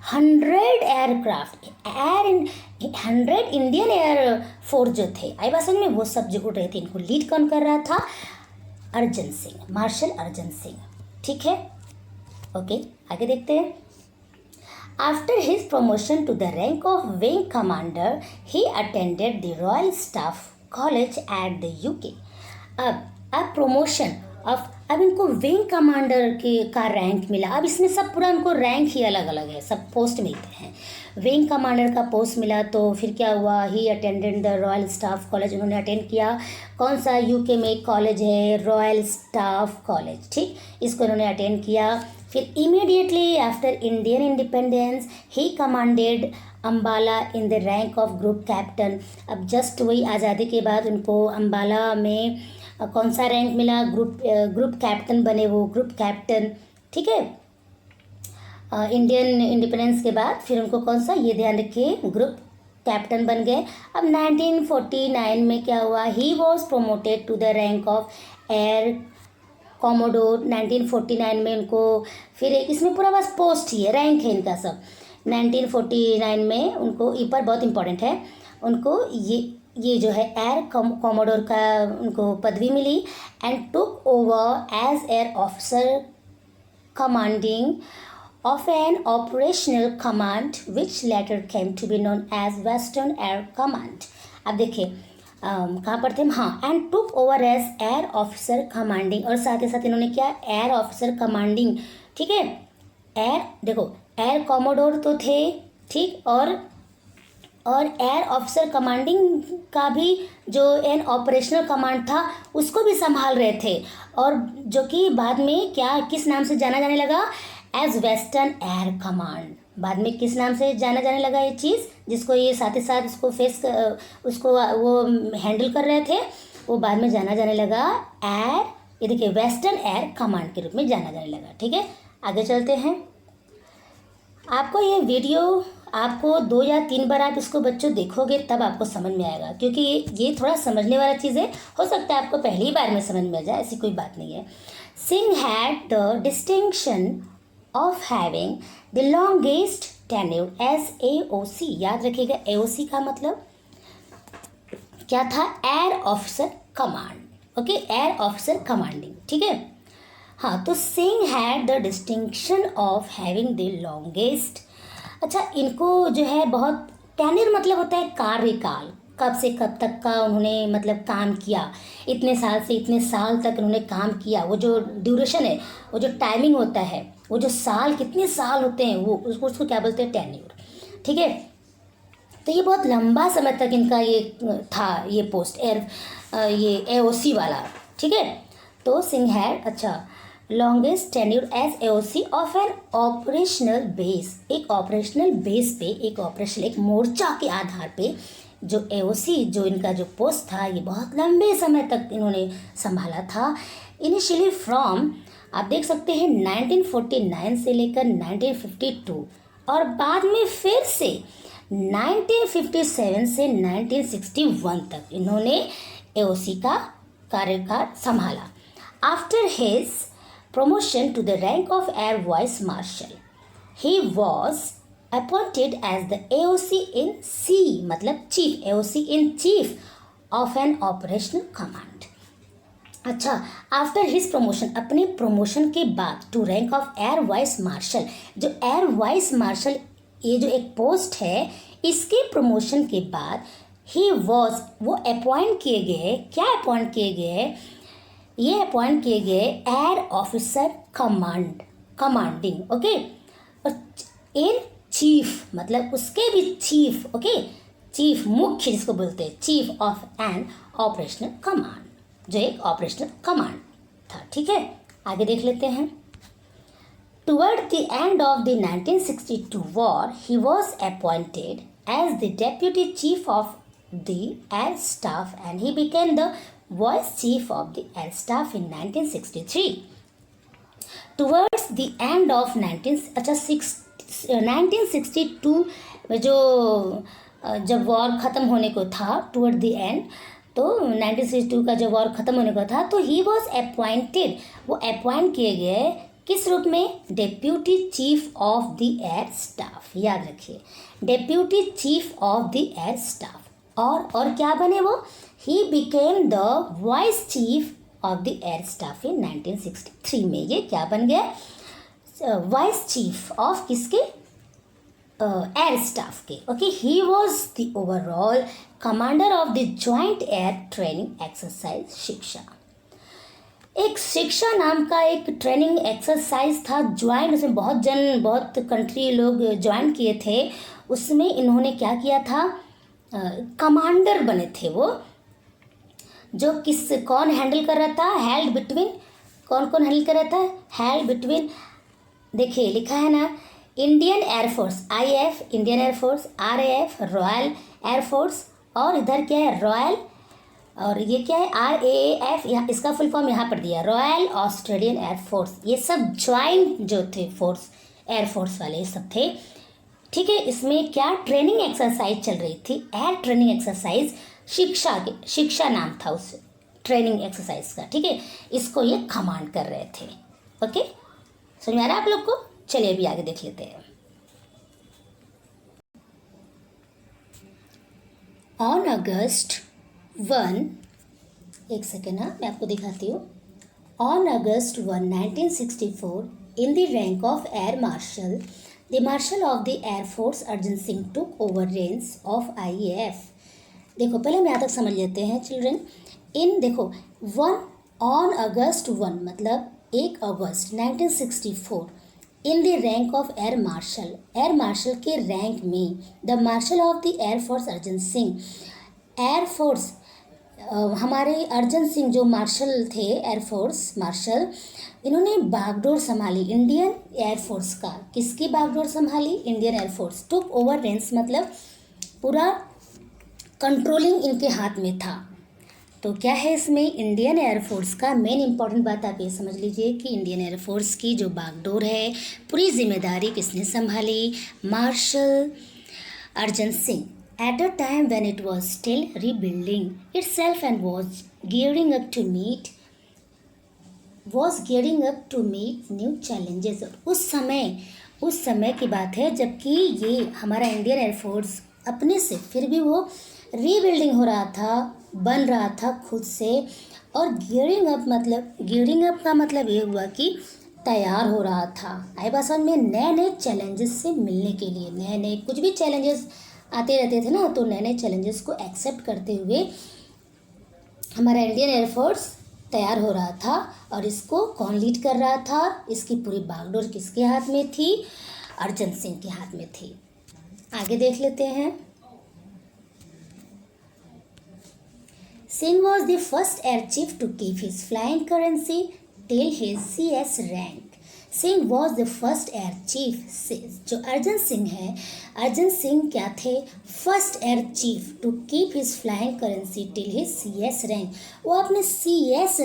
[SPEAKER 1] 100 एयरक्राफ्ट 100 इंडियन एयर फोर्स जो थे आई बात समझ में, वो सब जो उड़ रहे थे, इनको लीड कौन कर रहा था? अर्जन सिंह, मार्शल अर्जन सिंह। ठीक है, ओके आगे देखते हैं। After his promotion to the rank of wing commander, he attended the Royal Staff College at the UK. अब प्रमोशन अब इनको विंग कमांडर का रैंक मिला। अब इसमें सब पूरा इनको रैंक ही अलग अलग है, सब पोस्ट मिलते हैं। विंग कमांडर का पोस्ट मिला तो फिर क्या हुआ? He attended the royal staff college, उन्होंने अटेंड किया। कौन सा? यूके में एक कॉलेज है रॉयल स्टाफ कॉलेज, ठीक, इसको इन्होंने अटेंड किया। फिर immediately after Indian independence he commanded Ambala in the rank of group captain. अब जस्ट वही आज़ादी के बाद उनको अम्बाला में कौन सा रैंक मिला? ग्रुप कैप्टन बने वो, ग्रुप कैप्टन। ठीक है, इंडियन इंडिपेंडेंस के बाद फिर उनको कौन सा, ये ध्यान रखिए, ग्रुप कैप्टन बन गए। अब 1949 में क्या हुआ? He was promoted to the rank of air commodore. 1949 में उनको फिर एक, इसमें पूरा बस पोस्ट ही है, रैंक है इनका सब। 1949 में उनको ऊपर बहुत इंपॉर्टेंट है, उनको ये जो है एयर कॉमोडोर का उनको पदवी मिली। And took over as air officer commanding of an operational command which later came to be known as Western Air Command। अब देखिए कहाँ पर थे हम? हाँ, and took over as air officer commanding, और साथ ही साथ इन्होंने क्या? Air officer commanding. ठीक है, एयर देखो, एयर कॉमोडोर तो थे, ठीक, और एयर ऑफिसर कमांडिंग का भी जो एन ऑपरेशनल कमांड था उसको भी संभाल रहे थे, और जो कि बाद में क्या, किस नाम से जाना जाने लगा? As Western Air Command. बाद में किस नाम से जाना जाने लगा ये चीज़, जिसको ये साथ ही साथ उसको वो हैंडल कर रहे थे, वो बाद में जाना जाने लगा एयर, ये देखिए, वेस्टर्न एयर कमांड के रूप में जाना जाने लगा। ठीक है, आगे चलते हैं। आपको ये वीडियो आपको 2 या 3 बार आप इसको बच्चों देखोगे तब आपको समझ में आएगा, क्योंकि ये थोड़ा समझने वाला चीज़ है। हो सकता है आपको पहली बार में समझ में आ जाए, ऐसी कोई बात नहीं है। Singh had the distinction of having the longest tenure as AOC। याद रखिएगा, AOC का मतलब क्या था? Air officer command. Okay, air officer commanding. ठीक है, हाँ, तो Singh had the distinction of having the longest. अच्छा, इनको जो है बहुत, टेन्योर मतलब होता है कार्यकाल, कब से कब तक का उन्होंने मतलब काम किया, इतने साल से इतने साल तक उन्होंने काम किया। वो जो ड्यूरेशन है, वो जो टाइमिंग होता है, वो जो साल, कितने साल होते हैं, वो उसको क्या बोलते हैं? टेन्योर। ठीक है, तो ये बहुत लंबा समय तक इनका ये था, ये पोस्ट ये AOC वाला। ठीक है, तो सिंह हैड, अच्छा, longest tenure as AOC of an operational base. एक ऑपरेशनल बेस पे, एक मोर्चा के आधार पे जो AOC, जो इनका जो पोस्ट था, ये बहुत लंबे समय तक इन्होंने संभाला था। इनिशियली फ्रॉम, आप देख सकते हैं, 1949 से लेकर 1952, और बाद में फिर से 1957 से 1961 तक इन्होंने AOC का कार्यकाल संभाला। After his promotion to the rank of Air Vice Marshal, he was appointed as the AOC in C, मतलब Chief, AOC in Chief of an Operational Command। अच्छा, आफ्टर हिज प्रमोशन, अपने प्रमोशन के बाद to rank of air vice marshal, जो air vice marshal ये जो एक post है, इसके प्रमोशन के बाद ही वॉज, वो अपॉइंट किए गए, क्या अपॉइंट किए गए? ये अपॉइंट किए गए एयर ऑफिसर कमांडिंग। ओके, और इन चीफ मतलब उसके भी चीफ, ओके, चीफ मुख्य जिसको बोलते हैं, chief of an operational command, जो एक ऑपरेशनल कमांड था। ठीक है, आगे देख लेते हैं। Toward the end of the 1962 war he was appointed as the deputy chief of the air staff and he became the vice chief of the air staff in 1963। Towards the end of 1962 में जो जब war ख़त्म होने को था, toward the and, तो 1962 का जब वॉर ख़त्म होने का था तो ही वॉज अपॉइंटेड, वो अपॉइंट किए गए किस रूप में? Deputy chief of the air staff. याद रखिए, deputy chief of the air staff. और क्या बने वो? He became the vice chief of the air staff in 1963 में। ये क्या बन गया? वाइस चीफ ऑफ किसके? एयर स्टाफ के। Okay, he was the overall commander of the joint air training exercise Shiksha. एक शिक्षा नाम का एक ट्रेनिंग एक्सरसाइज था ज्वाइन, उसमें बहुत कंट्री लोग ज्वाइन किए थे। उसमें इन्होंने क्या किया था? कमांडर बने थे वो। जो कौन हैंडल कर रहा था? हेल्ड बिटवीन, कौन हैंडल कर रहा था? हेल्ड बिटवीन, देखिए लिखा है ना, Indian air force IAF, Indian air force, RAF, royal air force, और इधर क्या है? रॉयल, और ये क्या है? RAAF, यहाँ इसका फुल फॉर्म यहाँ पर दिया, रॉयल ऑस्ट्रेलियन एयरफोर्स। ये सब ज्वाइन जो थे फोर्स, एयरफोर्स वाले ये सब थे। ठीक है, इसमें क्या ट्रेनिंग एक्सरसाइज चल रही थी? एयर ट्रेनिंग एक्सरसाइज, शिक्षा नाम था उस ट्रेनिंग एक्सरसाइज का। ठीक है, इसको ये कमांड कर रहे थे। ओके, समझ में आ रहा है आप लोग को? चलिए अभी आगे देख लेते हैं। ऑन अगस्त 1, एक सेकेंड, हाँ मैं आपको दिखाती हूँ। On August 1, 1964, in the rank of air marshal, the marshal of the air force Arjan Singh took over range of IAF। देखो पहले हम यहाँ तक समझ लेते हैं चिल्ड्रन। देखो 1 ऑन अगस्त 1 मतलब 1 अगस्त 1964, in the rank of air marshal, air marshal के रैंक में, the marshal of the air force Arjan Singh, air force हमारे अर्जन सिंह जो मार्शल थे, एयरफोर्स मार्शल, इन्होंने बागडोर संभाली इंडियन एयरफोर्स का। किसकी बागडोर संभाली? Indian air force. टुक ओवर रेंज मतलब पूरा कंट्रोलिंग इनके हाथ में था। तो क्या है इसमें? इंडियन एयरफोर्स का मेन इंपॉर्टेंट बात आप ये समझ लीजिए कि इंडियन एयरफोर्स की जो बागडोर है, पूरी जिम्मेदारी किसने संभाली? Marshal Arjan Singh. At a time when it was still rebuilding itself and was gearing up to meet new challenges। उस समय की बात है जबकि ये हमारा इंडियन एयरफोर्स अपने से फिर भी वो रीबिल्डिंग हो रहा था, बन रहा था खुद से। और गियरिंग अप का मतलब ये हुआ कि तैयार हो रहा था। आई बात समझ में? नए नए चैलेंजेस से मिलने के लिए, नए कुछ भी चैलेंजेस आते रहते थे ना, तो नए नए चैलेंजेस को एक्सेप्ट करते हुए हमारा इंडियन एयरफोर्स तैयार हो रहा था। और इसको कौन लीड कर रहा था? इसकी पूरी बागडोर किसके हाथ में थी? अर्जन सिंह के हाथ में थी। आगे देख लेते हैं। Singh was the first air chief to keep his flying currency till his CS rank। Singh was the first air chief. जो अर्जन सिंह है, अर्जन सिंह क्या थे? First air chief to keep his flying currency till his CS rank. वो अपने CS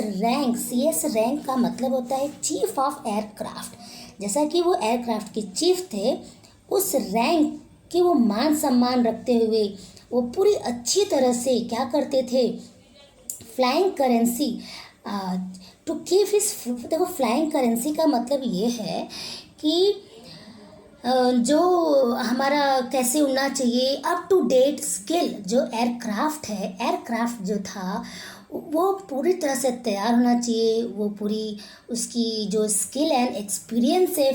[SPEAKER 1] rank का मतलब होता है चीफ ऑफ एयरक्राफ्ट। जैसा कि वो एयरक्राफ्ट के चीफ थे, उस रैंक के वो मान सम्मान रखते हुए वो पूरी अच्छी तरह से क्या करते थे? Flying currency to keep his. देखो फ्लाइंग करेंसी का मतलब ये है कि जो हमारा कैसे उड़ना चाहिए, अप टू डेट स्किल। जो एयरक्राफ्ट है, एयरक्राफ्ट जो था वो पूरी तरह से तैयार होना चाहिए। वो पूरी उसकी जो स्किल एंड एक्सपीरियंस है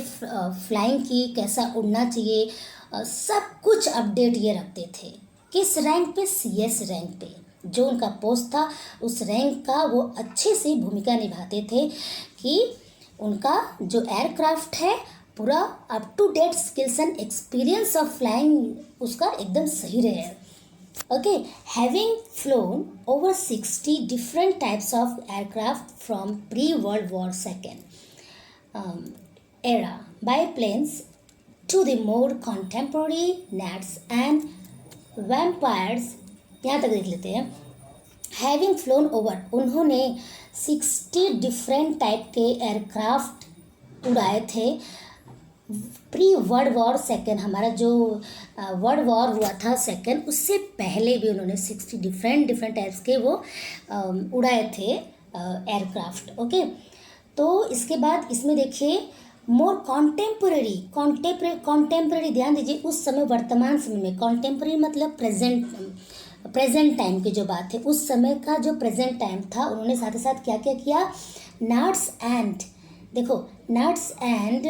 [SPEAKER 1] फ्लाइंग की, कैसा उड़ना चाहिए, सब कुछ अपडेट ये रखते थे। किस रैंक पे? CS रैंक पे। जो उनका पोस्ट था उस रैंक का वो अच्छे से भूमिका निभाते थे कि उनका जो एयरक्राफ्ट है पूरा up to date skills and experience of flying उसका एकदम सही रहे। Okay, having flown over 60 different types of aircraft from pre world war second era biplanes to the more contemporary Gnats and Vampires. यहाँ तक देख लेते हैं। Having flown over, उन्होंने 60 डिफरेंट टाइप के एयरक्राफ्ट उड़ाए थे प्री वर्ल्ड वॉर सेकेंड, हमारा जो वर्ल्ड वॉर हुआ था सेकेंड, उससे पहले भी उन्होंने 60 डिफरेंट डिफरेंट टाइप्स के वो उड़ाए थे एयरक्राफ्ट। ओके, तो इसके बाद इसमें देखिए मोर कॉन्टेम्पररी, ध्यान दीजिए, उस समय वर्तमान समय में, कॉन्टेम्पररी मतलब प्रेजेंट टाइम की जो बात है, उस समय का जो प्रेजेंट टाइम था, उन्होंने साथ ही साथ क्या क्या किया, नट्स एंड, देखो नट्स एंड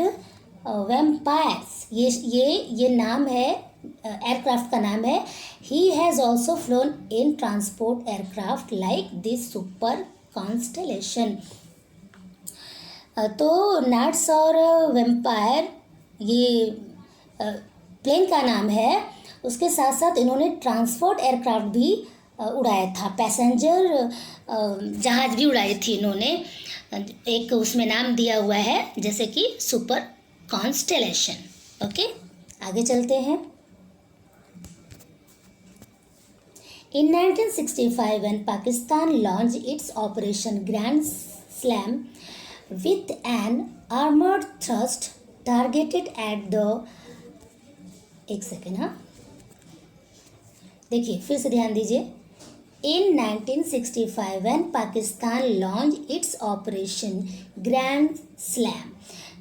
[SPEAKER 1] वैम्पायर्स, ये नाम है, एयरक्राफ्ट का नाम है। He has also flown in transport aircraft like this super constellation. तो नट्स और वेम्पायर ये प्लेन का नाम है। उसके साथ साथ इन्होंने ट्रांसपोर्ट एयरक्राफ्ट भी उड़ाया था, पैसेंजर जहाज भी उड़ाई थी इन्होंने। एक उसमें नाम दिया हुआ है जैसे कि सुपर कॉन्स्टेलेशन। ओके, आगे चलते हैं। In 1965, when Pakistan launched its Operation Grand Slam with an armored thrust targeted at the, एक सेकेंड, हाँ देखिए फिर से ध्यान दीजिए। In 1965, when Pakistan launched its Operation Grand Slam,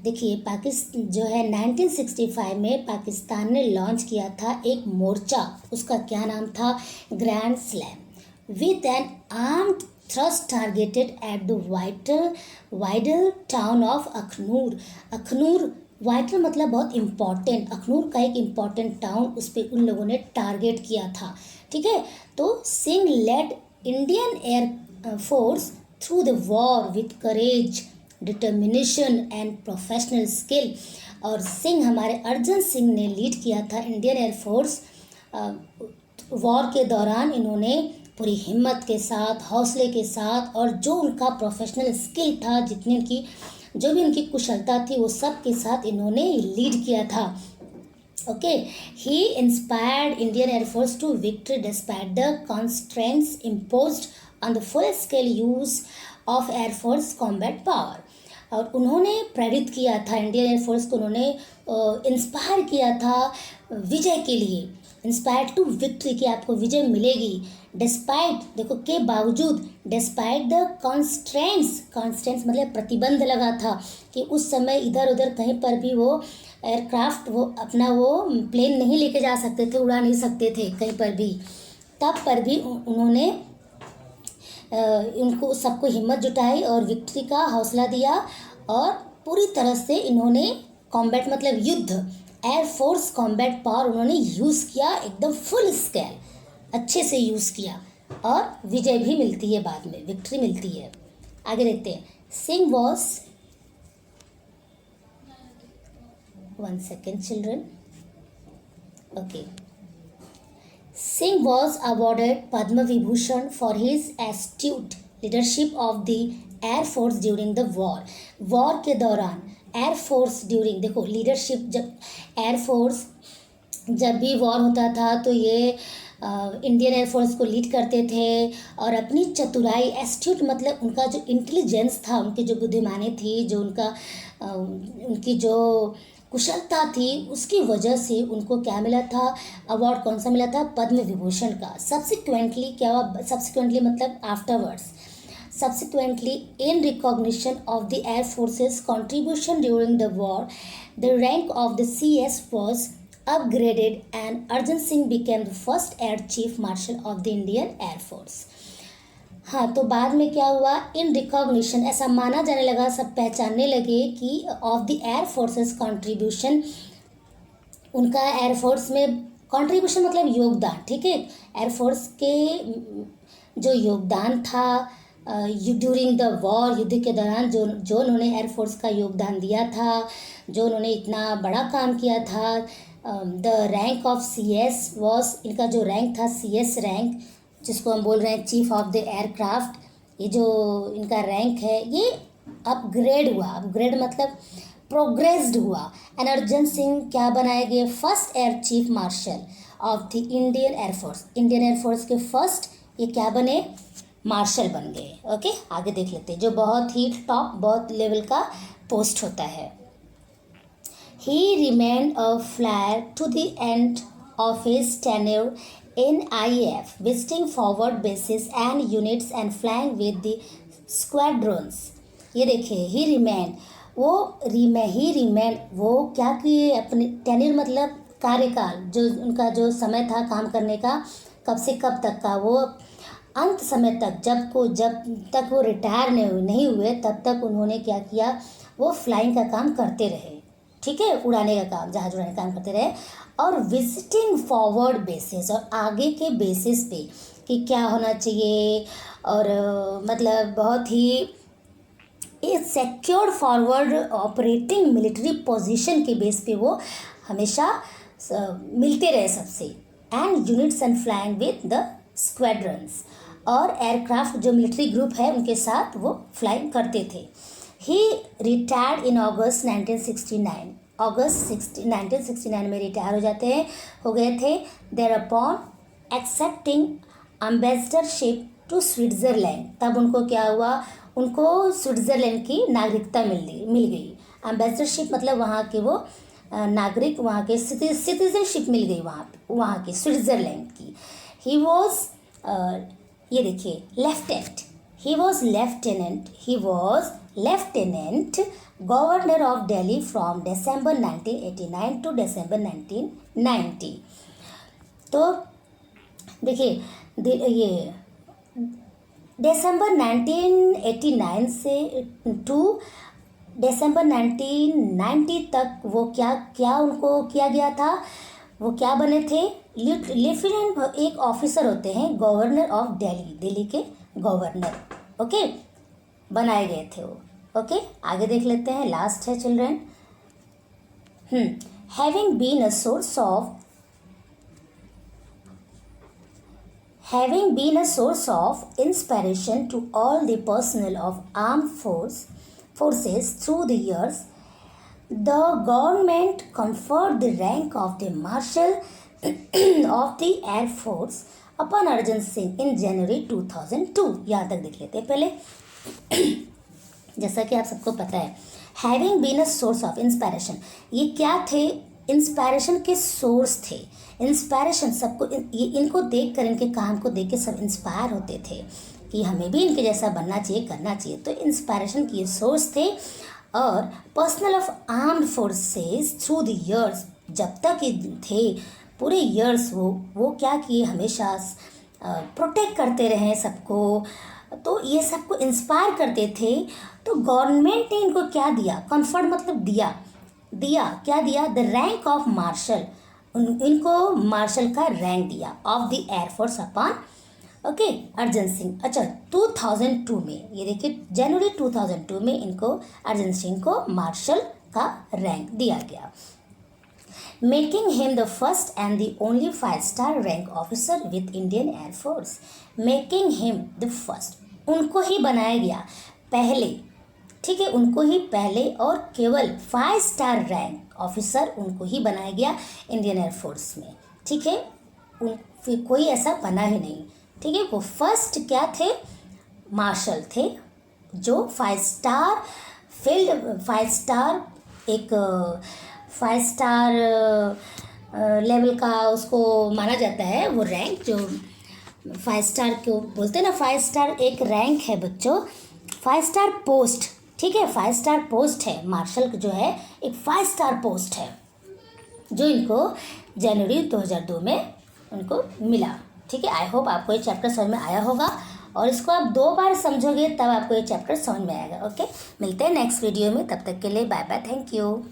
[SPEAKER 1] देखिए पाकिस्तान जो है 1965 में पाकिस्तान ने लॉन्च किया था एक मोर्चा, उसका क्या नाम था, grand slam, with an armed thrust targeted at the vital town of Akhnoor. Akhnoor, vital मतलब बहुत इम्पॉर्टेंट, अखनूर का एक इम्पॉर्टेंट टाउन, उस पर उन लोगों ने टारगेट किया था। ठीक है, तो Singh led Indian air force through the war with courage, determination and professional skill. और सिंह, हमारे अर्जन सिंह ने लीड किया था इंडियन एयरफोर्स वॉर के दौरान। इन्होंने पूरी हिम्मत के साथ, हौसले के साथ, और जो उनका प्रोफेशनल स्किल था, जितनी उनकी जो भी उनकी कुशलता थी, वो सब के साथ इन्होंने लीड किया था। Okay, he inspired Indian air force to victory despite the constraints imposed on the full scale use of air force combat power. और उन्होंने प्रेरित किया था इंडियन एयरफोर्स को, उन्होंने इंस्पायर किया था विजय के लिए, इंस्पायर टू विक्ट्री, कि आपको विजय मिलेगी। डिस्पाइट, देखो के बावजूद, डिस्पाइट द कॉन्स्टेंट्स मतलब प्रतिबंध लगा था कि उस समय इधर उधर कहीं पर भी वो एयरक्राफ्ट, वो अपना वो प्लेन नहीं लेके जा सकते थे, उड़ा नहीं सकते थे कहीं पर भी। तब पर भी उन्होंने उनको सबको हिम्मत जुटाई और विक्ट्री का हौसला दिया, और पूरी तरह से इन्होंने कॉम्बैट मतलब युद्ध, एयरफोर्स कॉम्बैट पावर उन्होंने यूज़ किया, एकदम फुल स्केल अच्छे से यूज़ किया, और विजय भी मिलती है, बाद में विक्ट्री मिलती है। आगे देखते हैं। Singh was, 1 second children, okay, Singh was awarded Padma Vibhushan for his astute leadership of the Air Force during the war. War के दौरान एयर फोर्स ड्यूरिंग, देखो लीडरशिप, जब एयर फोर्स जब भी वॉर होता था तो ये इंडियन एयरफोर्स को लीड करते थे, और अपनी चतुराई, एस्ट्यूट मतलब उनका जो इंटेलिजेंस था, उनकी जो बुद्धिमानी थी, जो उनकी जो कुशलता थी, उसकी वजह से उनको क्या मिला था, अवार्ड कौन सा मिला था, पद्म विभूषण का। सब्सिक्वेंटली क्या हुआ, सब्सिक्वेंटली मतलब afterwards, subsequently in recognition of the air forces contribution during the war, the rank of the CS was upgraded and Arjun Singh became the first Air Chief Marshal of the Indian Air Force. हाँ, तो बाद में क्या हुआ, in recognition, ऐसा माना जाने लगा, सब पहचानने लगे कि of the air forces contribution, उनका एयरफोर्स में कंट्रीब्यूशन मतलब योगदान। ठीक है, एयरफोर्स के जो योगदान था ड्यूरिंग द वॉर, युद्ध के दौरान जो उन्होंने एयरफोर्स का योगदान दिया था, जो उन्होंने इतना बड़ा काम किया था। The rank of CS was, इनका जो रैंक था CS रैंक, जिसको हम बोल रहे हैं चीफ ऑफ द एयरक्राफ्ट, ये जो इनका रैंक है ये अपग्रेड हुआ, अपग्रेड मतलब प्रोग्रेस्ड हुआ। एंड अर्जन सिंह क्या बनाए गए, first air chief marshal of the Indian air force, Indian Air Force के फर्स्ट ये क्या बने, मार्शल बन गए। ओके, आगे देख लेते हैं, जो बहुत ही टॉप, बहुत लेवल का पोस्ट होता है। He remained a flyer to the end of his tenure in IAF, visiting forward bases and units and flying with the squadrons. ये देखिए ही रिमेन वो क्या किए अपने टेन्योर मतलब कार्यकाल, जो उनका जो समय था काम करने का, कब से कब तक का, वो अंत समय तक, जब तक वो रिटायर नहीं हुए तब तक उन्होंने क्या किया, वो फ्लाइंग का काम करते रहे, ठीक है, उड़ाने का काम, जहाज उड़ाने का काम करते रहे, और विजिटिंग फॉरवर्ड बेसिस, और आगे के बेसिस पे कि क्या होना चाहिए, और मतलब बहुत ही एक secured forward operating military position के बेस पे वो हमेशा मिलते रहे सबसे, and units and flying with the squadrons, और एयरक्राफ्ट जो मिलिट्री ग्रुप है उनके साथ वो फ्लाइंग करते थे। ही रिटायर्ड इन अगस्त 1969, अगस्त 1969 में रिटायर हो गए थे। There upon accepting ambassadorship to Switzerland, तब उनको क्या हुआ, उनको स्विट्ज़रलैंड की नागरिकता मिल गई। एम्बेसडरशिप मतलब वहाँ के वो नागरिक, वहाँ के सिटीजनशिप मिल गई वहाँ की स्विट्ज़रलैंड की। ही वॉज ये देखिए lieutenant, he was lieutenant governor of Delhi from December 1989 to December 1990। तो देखिए ये दिसंबर 1989 से टू दिसंबर 1990 तक वो क्या उनको किया गया था, वो क्या बने थे, लेफ्टिनेंट एक ऑफिसर होते हैं गवर्नर ऑफ दिल्ली के गवर्नर, ओके, बनाए गए थे वो, ओके। आगे देख लेते हैं, लास्ट है children. Having been a source of inspiration to all the personnel of armed forces through the years, the government conferred the rank of the Marshal of the Air Force upon Arjun Singh in January 2002। यहाँ तक देख लेते हैं पहले। जैसा कि आप सबको पता है, having been a source of inspiration, ये क्या थे, इंस्पायरेशन के सोर्स थे। इंस्पायरेशन सबको, इनको देख कर, इनके काम को देख के सब इंस्पायर होते थे कि हमें भी इनके जैसा बनना चाहिए, करना चाहिए। तो इंस्पायरेशन की सोर्स थे। और personal of armed forces through the years, जब तक ये थे पूरे ईयर्स, वो क्या किए, हमेशा प्रोटेक्ट करते रहे सबको, तो ये सबको इंस्पायर करते थे। तो गवर्नमेंट ने इनको क्या दिया, कन्फर्ड मतलब क्या दिया, द रैंक ऑफ मार्शल, इनको मार्शल का रैंक दिया, of the air force upon, okay, Arjan Singh. अच्छा, 2002 में, ये देखिए जनवरी 2002 में इनको, अर्जन सिंह को मार्शल का रैंक दिया गया, making him the first and the only five-star rank officer with Indian air force. Making him the first, उनको ही बनाया गया पहले, ठीक है, उनको ही पहले और केवल 5-स्टार रैंक ऑफिसर उनको ही बनाया गया इंडियन एयरफोर्स में, ठीक है, फिर कोई ऐसा बना ही नहीं, ठीक है। वो फर्स्ट क्या थे, मार्शल थे, जो 5-स्टार एक 5-स्टार लेवल का उसको माना जाता है, वो रैंक जो 5-स्टार को बोलते हैं ना, 5-स्टार एक रैंक है बच्चों, 5-स्टार पोस्ट, ठीक है, 5-स्टार पोस्ट है, मार्शल जो है एक 5-स्टार पोस्ट है, जो इनको जनवरी 2002 में उनको मिला, ठीक है। आई होप आपको ये चैप्टर समझ में आया होगा, और इसको आप 2 बार समझोगे तब आपको ये चैप्टर समझ में आएगा, ओके। मिलते हैं नेक्स्ट वीडियो में, तब तक के लिए बाय बाय, थैंक यू।